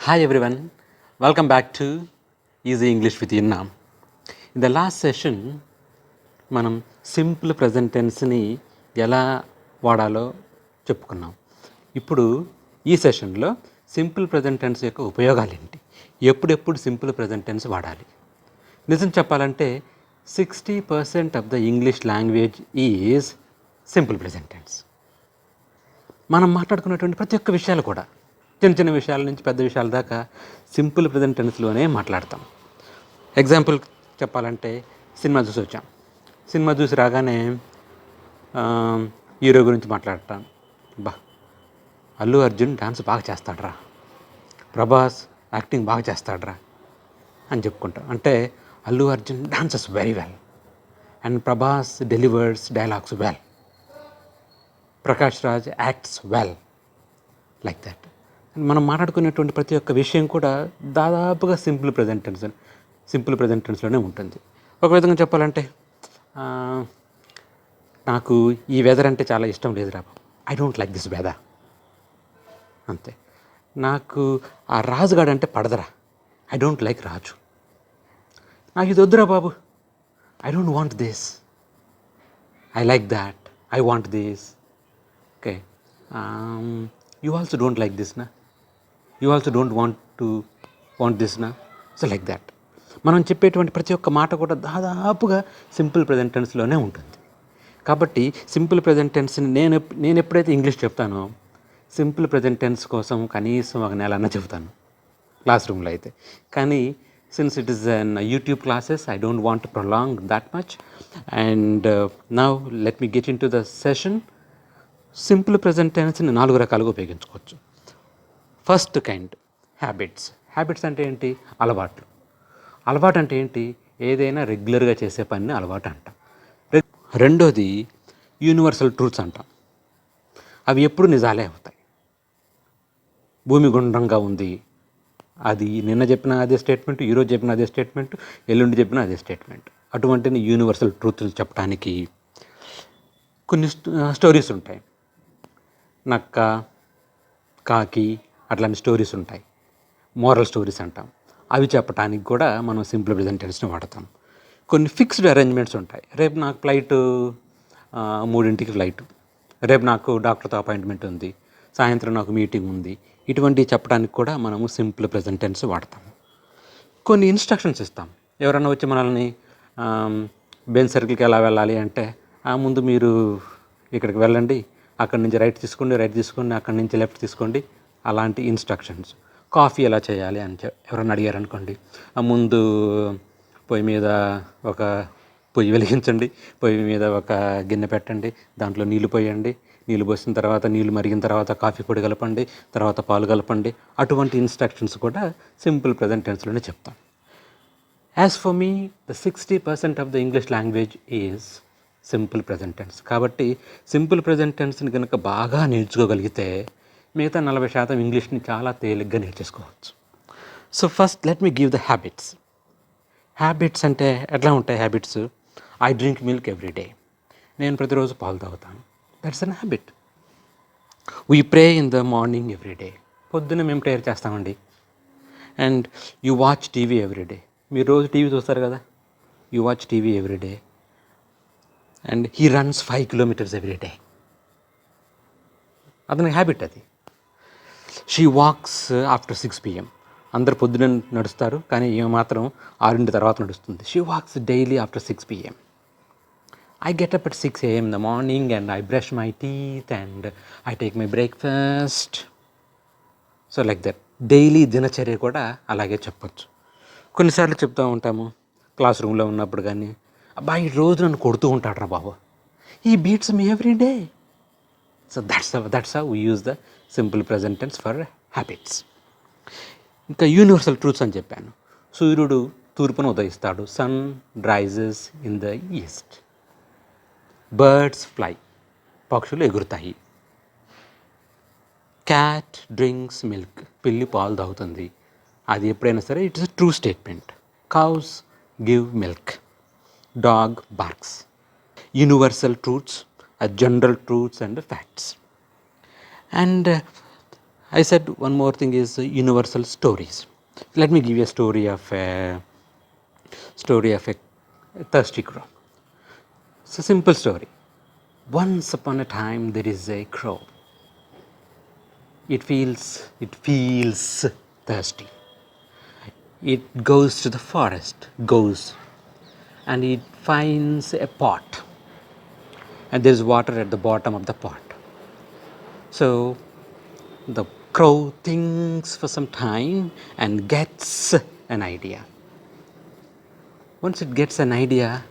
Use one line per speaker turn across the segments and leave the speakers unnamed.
Hi everyone, welcome back to Easy English with Inna. In the last session, మనం simple present టెన్స్ని ఎలా వాడాలో చెప్పుకున్నాం. ఇప్పుడు ఈ సెషన్లో సింపుల్ ప్రజెంట్ టెన్స్ యొక్క ఉపయోగాలు ఏంటి, ఎప్పుడెప్పుడు సింపుల్ ప్రజెంట్ టెన్స్ వాడాలి. నిజం చెప్పాలంటే 60% of the English language is simple present tense. మనం మాట్లాడుకున్నటువంటి ప్రతి ఒక్క విషయాలు కూడా చిన్న చిన్న విషయాల నుంచి పెద్ద విషయాల దాకా సింపుల్ ప్రజెంట్ టెన్స్లోనే మాట్లాడతాం. ఎగ్జాంపుల్ చెప్పాలంటే సినిమా చూసి వచ్చాం. సినిమా చూసి రాగానే హీరో గురించి మాట్లాడతాం. అల్లు అర్జున్ డాన్స్ బాగా చేస్తాడ్రా, ప్రభాస్ యాక్టింగ్ బాగా చేస్తాడ్రా అని చెప్పుకుంటాం. అంటే Allu Arjun dances very well and Prabhas delivers dialogues well, Prakash Raj acts well, like that. మనం మాట్లాడుకునేటువంటి ప్రతి ఒక్క విషయం కూడా దాదాపుగా సింపుల్ ప్రజెంట్ టెన్స్లోనే ఉంటుంది. ఒక విధంగా చెప్పాలంటే నాకు ఈ వెదర్ అంటే చాలా ఇష్టం లేదురా బాబు, I don't like this weather అంతే. నాకు ఆ రాజుగాడు అంటే పడదరా, ఐ డోంట్ లైక్ రాజు. నాకు ఇది వద్దురా బాబు, I don't want this, I like that, I want this. Okay, you also don't like this నా, you also don't want this నా. So like that. మనం చెప్పేటువంటి ప్రతి ఒక్క మాట కూడా దాదాపుగా సింపుల్ ప్రజెంట్ టెన్స్లోనే ఉంటుంది. కాబట్టి సింపుల్ ప్రజెంట్ టెన్స్ని నేను ఎప్పుడైతే ఇంగ్లీష్ చెప్తానో సింపుల్ ప్రజెంట్ టెన్స్ కోసం కనీసం ఒక నెలన్నా చెబుతాను క్లాస్ రూమ్లో అయితే. కానీ since it is on YouTube classes, I don't want to prolong that much. And now let me get into the session. Simple present టెన్స్ని 4 రకాలుగా ఉపయోగించుకోవచ్చు. First kind habits. హ్యాబిట్స్ అంటే ఏంటి? అలవాట్లు. అలవాటు అంటే ఏంటి? ఏదైనా రెగ్యులర్గా చేసే పని అలవాటు అంటాం. రెండోది యూనివర్సల్ ట్రూత్స్ అంటాం. అవి ఎప్పుడు నిజాలే అవుతాయి. భూమి గుండ్రంగా ఉంది, అది నిన్న చెప్పిన అదే స్టేట్మెంట్, ఈరోజు చెప్పిన అదే స్టేట్మెంట్, ఎల్లుండి చెప్పిన అదే స్టేట్మెంట్. అటువంటి యూనివర్సల్ ట్రూత్లు చెప్పడానికి కొన్ని స్టోరీస్ ఉంటాయి. నక్క, కాకి అట్లాంటి స్టోరీస్ ఉంటాయి, మోరల్ స్టోరీస్ అంటాం. అవి చెప్పడానికి కూడా మనం సింపుల్ ప్రజెంట్ టెన్స్ని వాడతాం. కొన్ని ఫిక్స్డ్ అరేంజ్మెంట్స్ ఉంటాయి. రేపు నాకు ఫ్లైట్ 3 ఫ్లైట్, రేపు నాకు డాక్టర్తో అపాయింట్మెంట్ ఉంది, సాయంత్రం నాకు మీటింగ్ ఉంది. ఇటువంటివి చెప్పడానికి కూడా మనము సింపుల్ ప్రజెంట్ టెన్స్ వాడతాము. కొన్ని ఇన్స్ట్రక్షన్స్ ఇస్తాం. ఎవరైనా వచ్చి మనల్ని బెంజ్ సర్కిల్కి ఎలా వెళ్ళాలి అంటే, ముందు మీరు ఇక్కడికి వెళ్ళండి, అక్కడి నుంచి రైట్ తీసుకోండి, అక్కడి నుంచి లెఫ్ట్ తీసుకోండి, అలాంటి ఇన్స్ట్రక్షన్స్. కాఫీ ఎలా చేయాలి అని ఎవరైనా అడిగారనుకోండి, ముందు పొయ్యి వెలిగించండి, పొయ్యి మీద ఒక గిన్నె పెట్టండి, దాంట్లో నీళ్లు పోయండి, నీళ్ళు పోసిన తర్వాత నీళ్ళు మరిగిన తర్వాత కాఫీ పొడి కలపండి, తర్వాత పాలు కలపండి. అటువంటి ఇన్స్ట్రక్షన్స్ కూడా సింపుల్ ప్రజెంట్ టెన్స్లోనే చెప్తాం. As for me, the 60% of the English language is simple present tense. కాబట్టి సింపుల్ ప్రజెంట్ టెన్స్ని కనుక బాగా నేర్చుకోగలిగితే మిగతా 40% ఇంగ్లీష్ని చాలా తేలిగ్గా నేర్చేసుకోవచ్చు. So first let me give the habits. Habits అంటే ఎట్లా ఉంటాయి habits? I drink milk every day. నేను ప్రతిరోజు పాలు తాగుతాను, that's an habit. We pray in the morning every day. పొద్దున్న మేము ప్రేయర్ చేస్తామండి. And you watch TV every day. మీరు రోజు టీవీ చూస్తారు కదా, you watch TV every day. And he runs 5 kilometers every day. అతని హ్యాబిట్ అది. She wax after 6 PM. అందరు పొద్దున నడుస్తారు, కానీ ఈమె మాత్రం 6 తర్వాత నడుస్తుంది. She wax daily after 6 PM. I get up at 6 AM in the morning and I brush my teeth and I take my breakfast. So like that. Daily దినచర్య కూడా అలాగే చెప్పచ్చు. కొన్నిసార్లు చెప్తూ ఉంటాము క్లాస్ రూమ్లో ఉన్నప్పుడు కానీ, అబ్బాయి రోజు నన్ను కొడుతూ ఉంటాడు రా బాబు, he beats me every day. So that's how we use the simple present tense for habits. ఇంకా యూనివర్సల్ ట్రూత్స్ అని చెప్పాను. సూర్యుడు తూర్పున ఉదయిస్తాడు, sun rises in the east. Birds fly, పక్షులు ఎగురుతాయి. క్యాట్ డ్రింక్స్ మిల్క్, పిల్లి పాలు తాగుతుంది. అది ఎప్పుడైనా సరే it is a true statement. Cows give milk, dog barks. Universal truths, general truths and facts. And I said one more thing is universal stories. Let me give you a story of a thirsty crow. It's a simple story. Once upon a time there is a crow. It feels thirsty. It goes to the forest, and it finds a pot, and there is water at the bottom of the pot. So the crow thinks for some time and gets an idea. Once it gets an idea,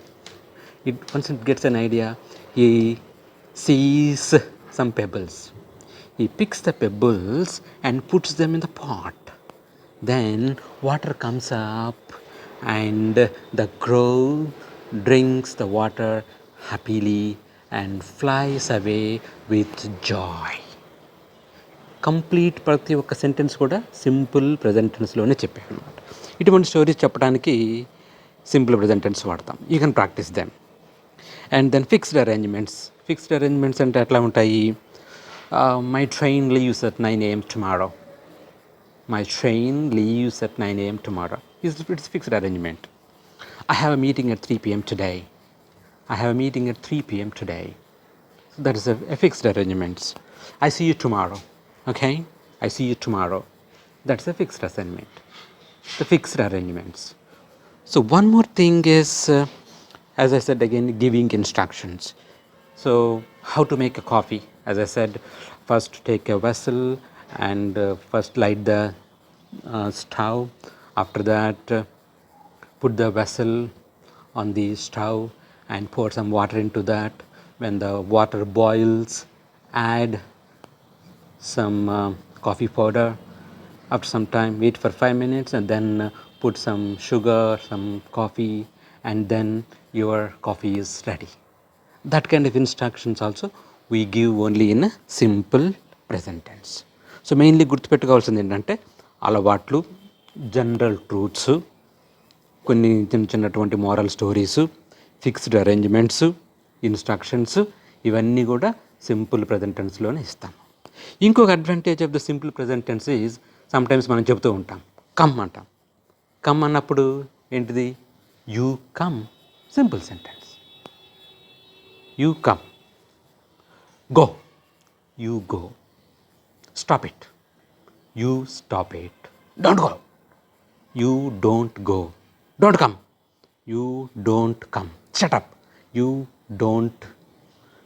he sees some pebbles. He picks the pebbles and puts them in the pot. Then water comes up and the crow drinks the water happily and flies away with joy. Complete ప్రతి ఒక్క sentence కూడా simple present టెన్స్లోనే చెప్పాను అనమాట. ఇటువంటి stories చెప్పడానికి simple present tense వాడతాం. You can practise them. And then fixed arrangements అంటే ఎట్లా ఉంటాయి? My train leaves at 9 AM tomorrow. My train leaves at 9 AM tomorrow. It's fixed arrangement. I have a meeting at 3 PM today. So that is a fixed arrangement. I see you tomorrow. Okay? I see you tomorrow. That's a fixed assignment. The fixed arrangements. So one more thing is, as I said again, giving instructions. So how to make a coffee? As I said, first take a vessel and first light the stove. After that, put the vessel on the stove and pour some water into that. When the water boils, add some coffee powder. After some time, wait for 5 minutes and then put some sugar, some coffee, and then your coffee is ready. That kind of instructions also we give only in a simple present tense. So mainly గుర్తుపెట్టుకోవాల్సింది ఏంటంటే అలవాట్లు, general truths, కొన్ని చిన్నటువంటి moral stories, fixed arrangements, instructions, ఇవన్నీ కూడా simple present టెన్స్లోనే ఇస్తాము. ఇంకొక advantage of the simple present tense is sometimes మనం చెబుతూ ఉంటాం కమ్ అంటాం. కమ్ అన్నప్పుడు ఏంటిది? You come, simple sentence. You come. Go, you go. Stop it. You stop it. Don't go. You don't go. Don't come. You don't come. Shut up. You don't.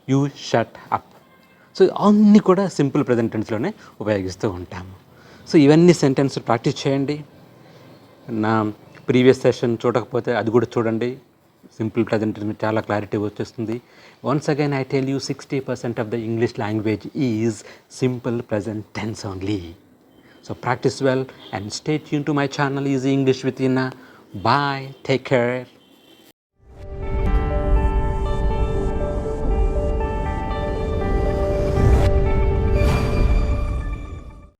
You shut up. So అన్నీ కూడా simple present టెన్స్లోనే ఉపయోగిస్తూ ఉంటాము. So ఇవన్నీ sentence practice చేయండి. నా previous session చూడకపోతే అది కూడా చూడండి. సింపుల్ ప్రజెంట్ టెన్స్ చాలా క్లారిటీ వచ్చేస్తుంది. Once again I tell you 60% of the English language is simple present tense only. So practice well and stay tuned to my channel Easy English with Inna. Bye. Take care.